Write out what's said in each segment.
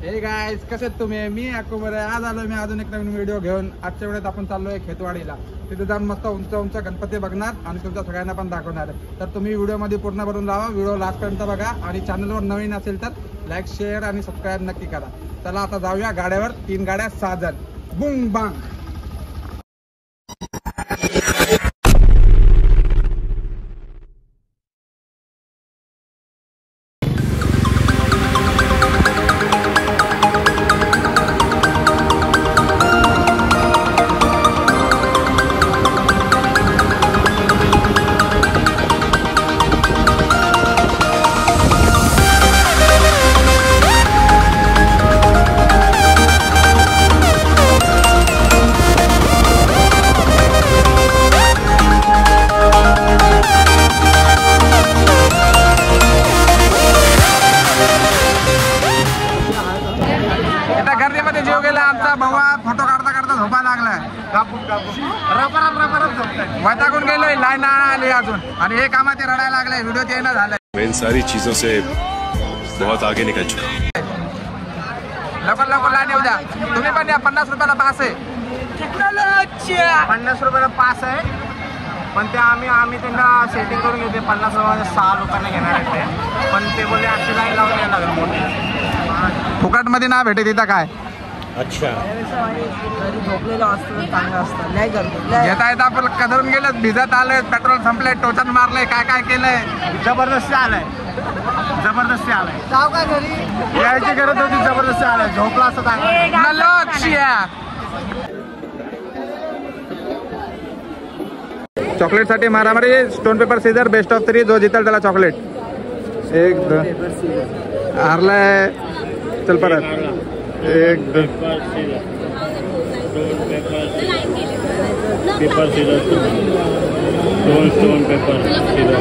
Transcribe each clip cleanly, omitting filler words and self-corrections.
Hey guys, कसे आहेत तुम्ही? मी अकोबर आहे. आज आलोय मी अजून एक नवीन व्हिडिओ घेऊन. आजच्या वेळेत आपण चाललोय खेतवाडीला. तिथे जाऊन मस्त उंच उंच गणपती बघणार आणि तुमच्या सगळ्यांना पण दाखवणार आहे. तर तुम्ही व्हिडिओ मध्ये पूर्ण भरून लावा, व्हिडिओ लास्ट पर्यंत बघा आणि चॅनलवर नवीन असेल तर लाईक, शेअर आणि सबस्क्राईब नक्की करा. चला आता जाऊया गाड्यावर. 3 गाड्या 6 जण. बुंग बांग. जीव गेला आमचा भावा. फोटो काढता काढता झोपा लागलाय. वैतागून गेलोय. लाईन आली अजून आणि हे कामात रडायला लागले. व्हिडिओ ते ना झालंय. मैं इन सारी चीजों से बहुत आगे निकल चुका. लवकर लवकर लाईन येऊ द्या. तुम्ही पण या. 50 रुपयाला पास आहे. 50 रुपयाला पास आहे. पण ते आम्ही त्यांना सेटिंग करून घेते. 50 रुपयाला 6 लोकांना घेणार आहे ते. पण ते बोलले अशी लाईन लावून यायला लागेल मोठी. फुकट मध्ये ना भेटे तिथं काय. अच्छा, झोपलेलं असतं चांगलं असतं. नाही करतो येता येता आपण कदरून गेलं. भिजत आलंय. पेट्रोल संपलंय. टोचन मारलंय. काय काय केलंय. जबरदस्ती आलाय. जाऊ का घरी. यायची गरज होती. जबरदस्ती आलाय. झोपला असं चॉकलेट साठी मारामारी. Stone paper scissor. Best of 3. जो जितल त्याला चॉकलेट. 1 2 हारलाय. चल परत. 1 2 paper scissor. 2 stone paper scissor.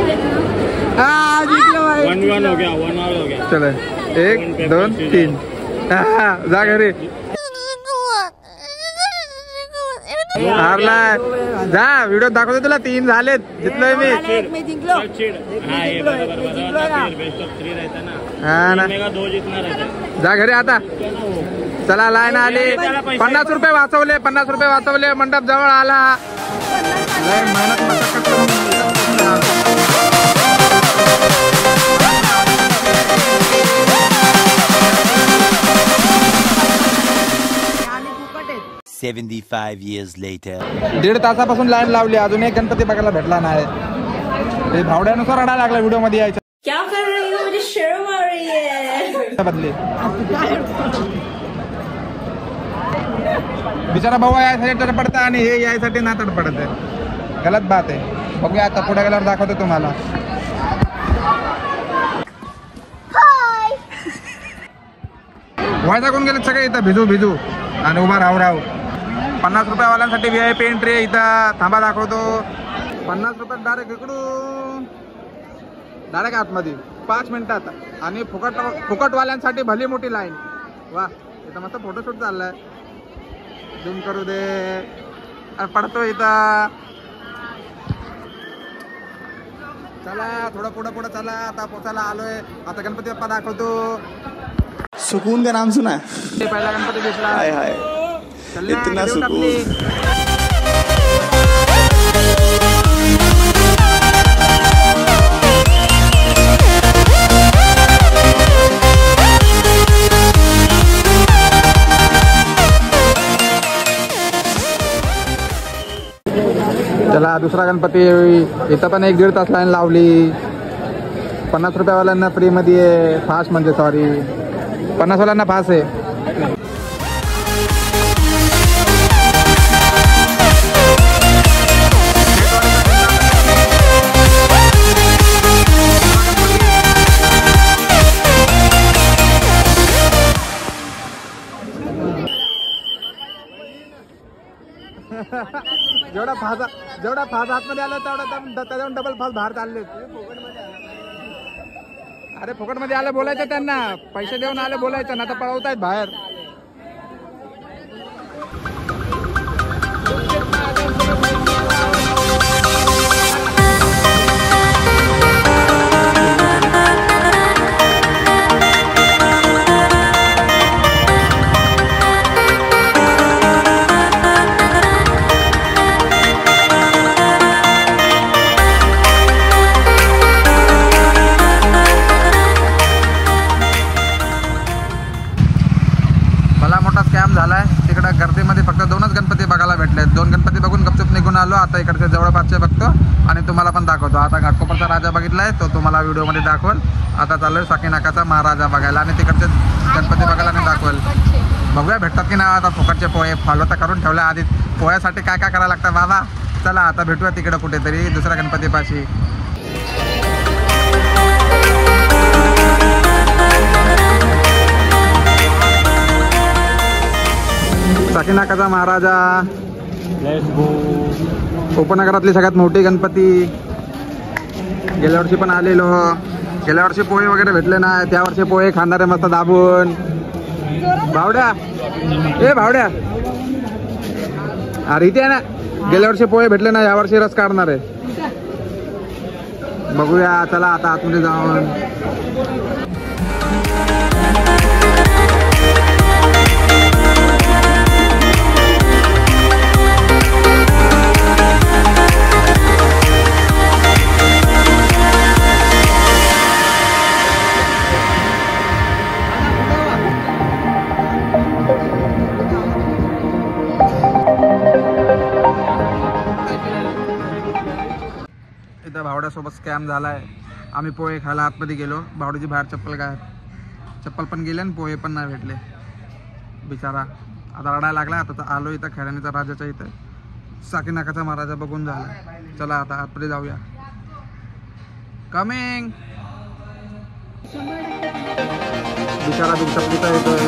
1-1 हो गया. 1-1 हो गया. चल 1 2 3. जा घरी. हारलाय. जा. व्हिडिओ दाखवतो तुला. 3 झालेत. जितलोय मी. हा ना. 2 जितना रहता. जा घरी आता. चला लाईन आली. 50 रुपये वाचवले. 50 रुपये वाचवले. मंडप जवळ आला. लय मेहनत मशक्कत करून. दीड तासापासून लाईन लावली. अजून एक गणपती बघायला भेटला नाही. ते भावड्यानुसार रडायला लागला. व्हिडिओ मध्ये यायचं. क्या कर रही हो? मुझे शर्म आ रही है. बदली बिचारा भाऊ यायसाठी तडपडता आणि हे यायसाठी ना तडपडत आहे. गलत बात आहे. बघूया आता पुढे गेल्यावर दाखवतो तुम्हाला. व्हायचा कोण गेले सगळे इथं भिजू भिजू आणि उभा राहू. 50 रुपयावाल्यांसाठी VIP एंट्री आहे इथं. थांबा दाखवतो. 50 रुपयात डायरेक्ट इकडून डायरेक्ट आतमध्ये 5 मिनिटात. आणि फुकटवाल्यांसाठी भली मोठी लाईन. वा, इथं मस्त फोटोशूट चाललाय. झूम करू दे. पडतो इथं. चला थोडं पुढं चला. आता पोचायला आलोय. आता गणपती बाप्पा दाखवतो. सुकून का नाम सुना है? पहिला गणपती दिसला. हाय हाय. इतना सुकून. चला दुसरा गणपती. इथं पण 1-1.5 तास लाईन लावली. 50 रुपयावाल्यांना फ्री मध्ये फास्ट म्हणजे सॉरी 50 वाल्यांना फास्ट आहे. जेवढा फास आतमध्ये आला तेवढा त्याच्यावर डबल फास बाहेर चालले. अरे फुकट मध्ये आलं बोलायचं त्यांना. पैसे देऊन आले बोलायचं ना. तर पळवतायत बाहेर. झालाय. तिकडं गर्दीमध्ये फक्त 2च गणपती बघायला भेटले. 2 गणपती बघून गपचूप निघून आलो. आता इकडचे जवळपासचे बघतो आणि तुम्हाला पण दाखवतो. आता घाटकोपरचा राजा बघितलाय तो तुम्हाला व्हिडिओमध्ये दाखवल. आता चाललोय साकीनाकाचा महाराजा बघायला आणि तिकडचे गणपती बघायला मी दाखवेल. बघूया भेटतात की नाही. आता फुकटचे पोहे फॉलो तर करून ठेवल्या आधी. पोह्यासाठी काय काय करायला लागतं बाबा. चला आता भेटूया तिकडं कुठेतरी दुसऱ्या गणपतीपाशी. साकीनाकाचा महाराजा उपनगरातली सगळ्यात मोठी गणपती. गेल्या वर्षी पण आलेलो. गेल्या वर्षी पोहे वगैरे भेटले नाही. त्या वर्षी पोहे खाणारे मस्त दाबून. भावड्या ए भावड्या अरे इथे आहे ना. गेल्या वर्षी पोहे भेटले नाही. यावर्षी रस काढणार आहे. बघूया चला आता आतमध्ये जाऊन. इथं भावड्यासोबत स्कॅम झालाय. आम्ही पोहे खायला आतमध्ये गेलो. भावड्याची बाहेर चप्पल काय चप्पल पण गेले आणि पोहे पण नाही भेटले. बिचारा आता रडायला लागला. आता आलो इथं खैरानीचा राजाच्या इथं. साकीनाकाचा महाराजा बघून झाला. चला आता आतमध्ये जाऊया. कमिंग. बिचारा बिन चपलीचा येतोय.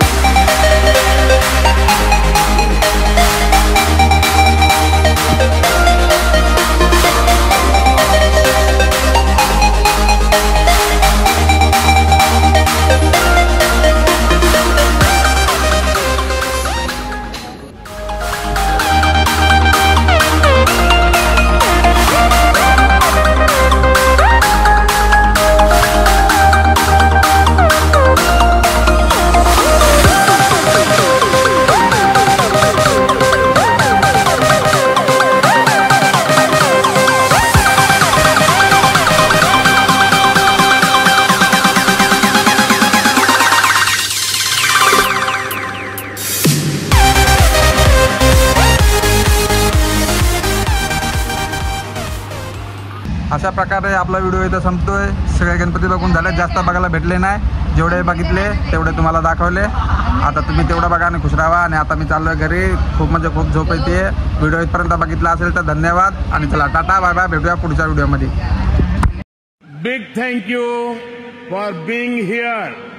अशा प्रकारे आपला व्हिडिओ इथं संपतोय. सगळे गणपती बघून झाले. जास्त बघायला भेटले नाही. जेवढे बघितले तेवढे तुम्हाला दाखवले. आता तुम्ही तेवढं बघा आणि खुश राहा. आणि आता मी चाललोय घरी. खूप म्हणजे खूप झोप येते. व्हिडिओ इथपर्यंत बघितला असेल तर धन्यवाद आणि चला टाटा बाय बाय. भेटूया पुढच्या व्हिडिओमध्ये. Big thank you for being here.